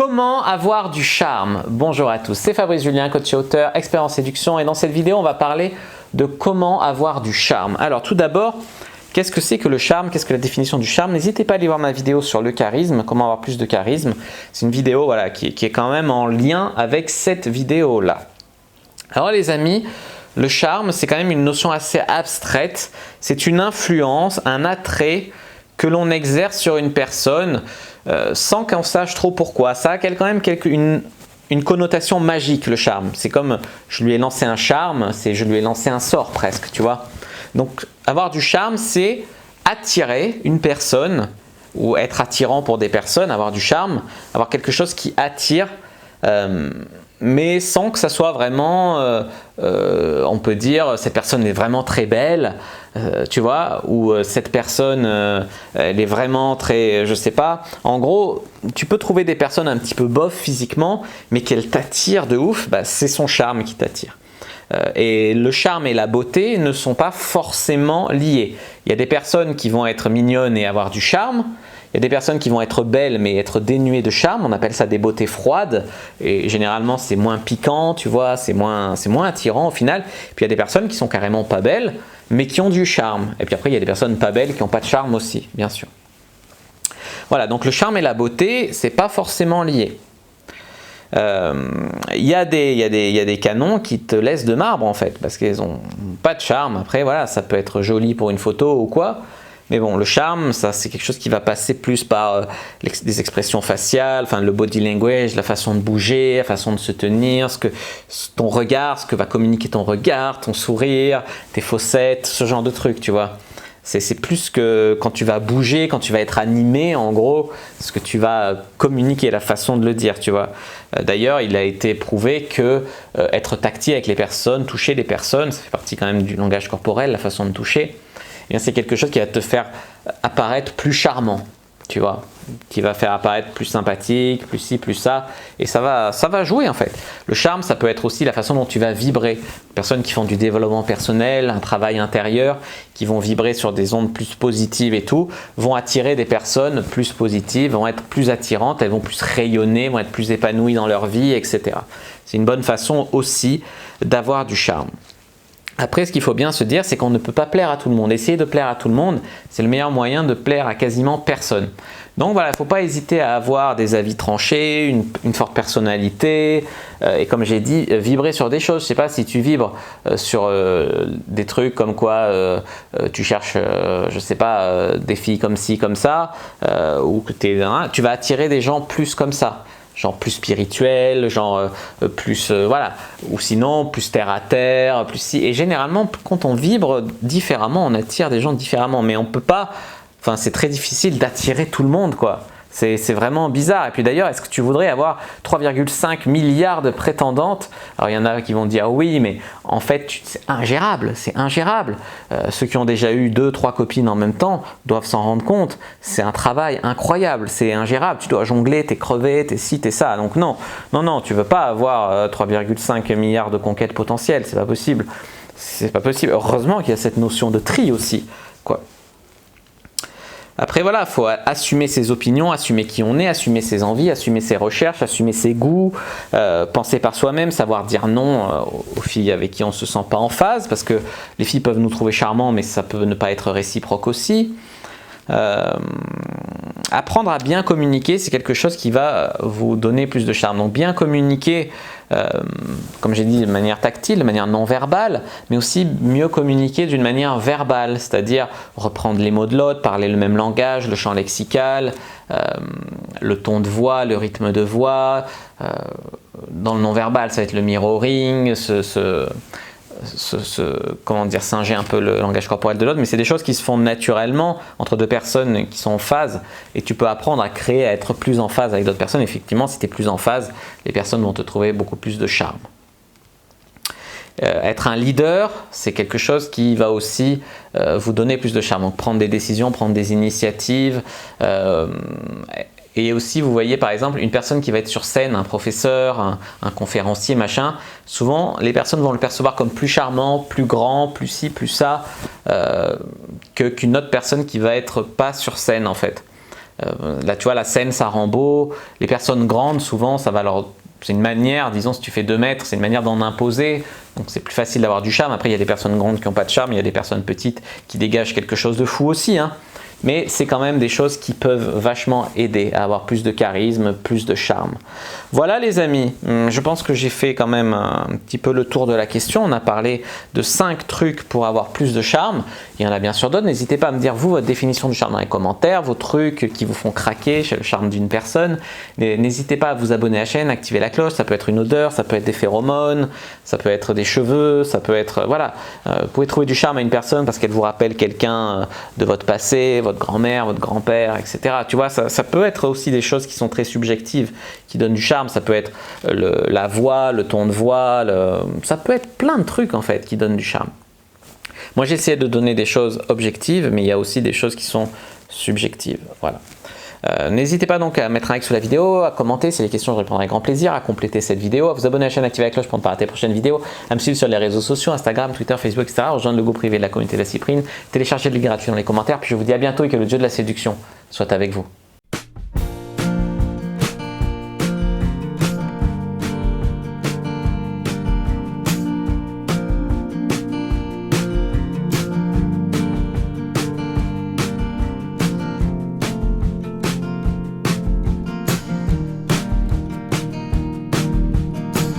Comment avoir du charme? Bonjour à tous, c'est Fabrice Julien, coach et auteur, expert en séduction, et dans cette vidéo, on va parler de comment avoir du charme. Alors tout d'abord, qu'est-ce que c'est que le charme? Qu'est-ce que la définition du charme? N'hésitez pas à aller voir ma vidéo sur le charisme, comment avoir plus de charisme. C'est une vidéo voilà, qui est quand même en lien avec cette vidéo-là. Alors les amis, le charme, c'est quand même une notion assez abstraite. C'est une influence, un attrait que l'on exerce sur une personne sans qu'on sache trop pourquoi. Ça a quand même une connotation magique, le charme. C'est comme je lui ai lancé un charme, c'est je lui ai lancé un sort presque, tu vois. Donc avoir du charme, c'est attirer une personne ou être attirant pour des personnes, avoir du charme, avoir quelque chose qui attire, mais sans que ça soit vraiment, on peut dire, cette personne est vraiment très belle, tu vois, ou cette personne, elle est vraiment très, je sais pas. En gros, tu peux trouver des personnes un petit peu bof physiquement, mais qu'elles t'attirent de ouf, bah, c'est son charme qui t'attire. Et le charme et la beauté ne sont pas forcément liés. Il y a des personnes qui vont être mignonnes et avoir du charme. Il y a des personnes qui vont être belles mais être dénuées de charme, on appelle ça des beautés froides et généralement c'est moins piquant, tu vois, c'est moins attirant au final. Puis il y a des personnes qui sont carrément pas belles mais qui ont du charme. Et puis après il y a des personnes pas belles qui n'ont pas de charme aussi, bien sûr. Voilà, donc le charme et la beauté, c'est pas forcément lié. Il y a des canons qui te laissent de marbre en fait parce qu'ils n'ont pas de charme. Après voilà, ça peut être joli pour une photo ou quoi. Mais bon, le charme, ça c'est quelque chose qui va passer plus par des expressions faciales, enfin le body language, la façon de bouger, la façon de se tenir, ton regard, ce que va communiquer ton regard, ton sourire, tes fossettes, ce genre de trucs, tu vois. C'est plus que quand tu vas bouger, quand tu vas être animé, en gros, ce que tu vas communiquer, la façon de le dire, tu vois. D'ailleurs, il a été prouvé que être tactile avec les personnes, toucher les personnes, ça fait partie quand même du langage corporel, la façon de toucher. C'est quelque chose qui va te faire apparaître plus charmant, tu vois, qui va faire apparaître plus sympathique, plus ci, plus ça, et ça va jouer en fait. Le charme, ça peut être aussi la façon dont tu vas vibrer. Les personnes qui font du développement personnel, un travail intérieur, qui vont vibrer sur des ondes plus positives et tout, vont attirer des personnes plus positives, vont être plus attirantes, elles vont plus rayonner, vont être plus épanouies dans leur vie, etc. C'est une bonne façon aussi d'avoir du charme. Après, ce qu'il faut bien se dire, c'est qu'on ne peut pas plaire à tout le monde. Essayer de plaire à tout le monde, c'est le meilleur moyen de plaire à quasiment personne. Donc voilà, il ne faut pas hésiter à avoir des avis tranchés, une forte personnalité, et comme j'ai dit, vibrer sur des choses. Je ne sais pas si tu vibres sur des trucs comme quoi tu cherches, je ne sais pas, des filles comme ci, comme ça, ou que tu vas attirer des gens plus comme ça. Genre plus spirituel, genre plus voilà, ou sinon plus terre à terre, plus si. Et généralement, quand on vibre différemment, on attire des gens différemment, mais on peut pas. Enfin, c'est très difficile d'attirer tout le monde, quoi. C'est vraiment bizarre. Et puis d'ailleurs, est-ce que tu voudrais avoir 3,5 milliards de prétendantes? Alors il y en a qui vont dire oui, mais en fait c'est ingérable, c'est ingérable. Ceux qui ont déjà eu 2-3 copines en même temps doivent s'en rendre compte. C'est un travail incroyable, c'est ingérable. Tu dois jongler, t'es crevé, t'es ci, t'es ça. Donc non, tu veux pas avoir 3,5 milliards de conquêtes potentielles, c'est pas possible. C'est pas possible. Heureusement qu'il y a cette notion de tri aussi, quoi. Après voilà, il faut assumer ses opinions, assumer qui on est, assumer ses envies, assumer ses recherches, assumer ses goûts, penser par soi-même, savoir dire non aux filles avec qui on ne se sent pas en phase, parce que les filles peuvent nous trouver charmants, mais ça peut ne pas être réciproque aussi. Apprendre à bien communiquer, c'est quelque chose qui va vous donner plus de charme. Donc bien communiquer, comme j'ai dit, de manière tactile, de manière non verbale, mais aussi mieux communiquer d'une manière verbale, c'est-à-dire reprendre les mots de l'autre, parler le même langage, le champ lexical, le ton de voix, le rythme de voix. Dans le non verbal, ça va être le mirroring, comment dire, singer un peu le langage corporel de l'autre, mais c'est des choses qui se font naturellement entre deux personnes qui sont en phase, et tu peux apprendre à créer, à être plus en phase avec d'autres personnes. Effectivement, si tu es plus en phase, les personnes vont te trouver beaucoup plus de charme. Être un leader, c'est quelque chose qui va aussi vous donner plus de charme. Donc prendre des décisions, prendre des initiatives, et aussi, vous voyez par exemple une personne qui va être sur scène, un professeur, un conférencier, machin, souvent les personnes vont le percevoir comme plus charmant, plus grand, plus ci, plus ça, qu'une autre personne qui va être pas sur scène en fait. Là, tu vois, la scène, ça rend beau. Les personnes grandes, souvent, ça va leur... C'est une manière, disons, si tu fais 2 mètres, c'est une manière d'en imposer. Donc, c'est plus facile d'avoir du charme. Après, il y a des personnes grandes qui n'ont pas de charme. Il y a des personnes petites qui dégagent quelque chose de fou aussi, hein. Mais c'est quand même des choses qui peuvent vachement aider à avoir plus de charisme, plus de charme. Voilà les amis, je pense que j'ai fait quand même un petit peu le tour de la question. On a parlé de 5 trucs pour avoir plus de charme. Il y en a bien sûr d'autres. N'hésitez pas à me dire vous votre définition du charme dans les commentaires, vos trucs qui vous font craquer chez le charme d'une personne. N'hésitez pas à vous abonner à la chaîne, activer la cloche. Ça peut être une odeur, ça peut être des phéromones, ça peut être des cheveux, ça peut être... Voilà, vous pouvez trouver du charme à une personne parce qu'elle vous rappelle quelqu'un de votre passé, votre grand-mère, votre grand-père, etc. Tu vois, ça peut être aussi des choses qui sont très subjectives, qui donnent du charme. Ça peut être la voix, le ton de voix, ça peut être plein de trucs en fait qui donnent du charme. Moi j'essaie de donner des choses objectives, mais il y a aussi des choses qui sont subjectives. Voilà. N'hésitez pas donc à mettre un like sous la vidéo, à commenter si les questions, je répondrai avec grand plaisir, à compléter cette vidéo, à vous abonner à la chaîne, activer la cloche pour ne pas rater les prochaines vidéos, à me suivre sur les réseaux sociaux, Instagram, Twitter, Facebook, etc. Rejoindre le groupe privé de la communauté de la Cyprine, télécharger le lien gratuit dans les commentaires, puis je vous dis à bientôt et que le dieu de la séduction soit avec vous.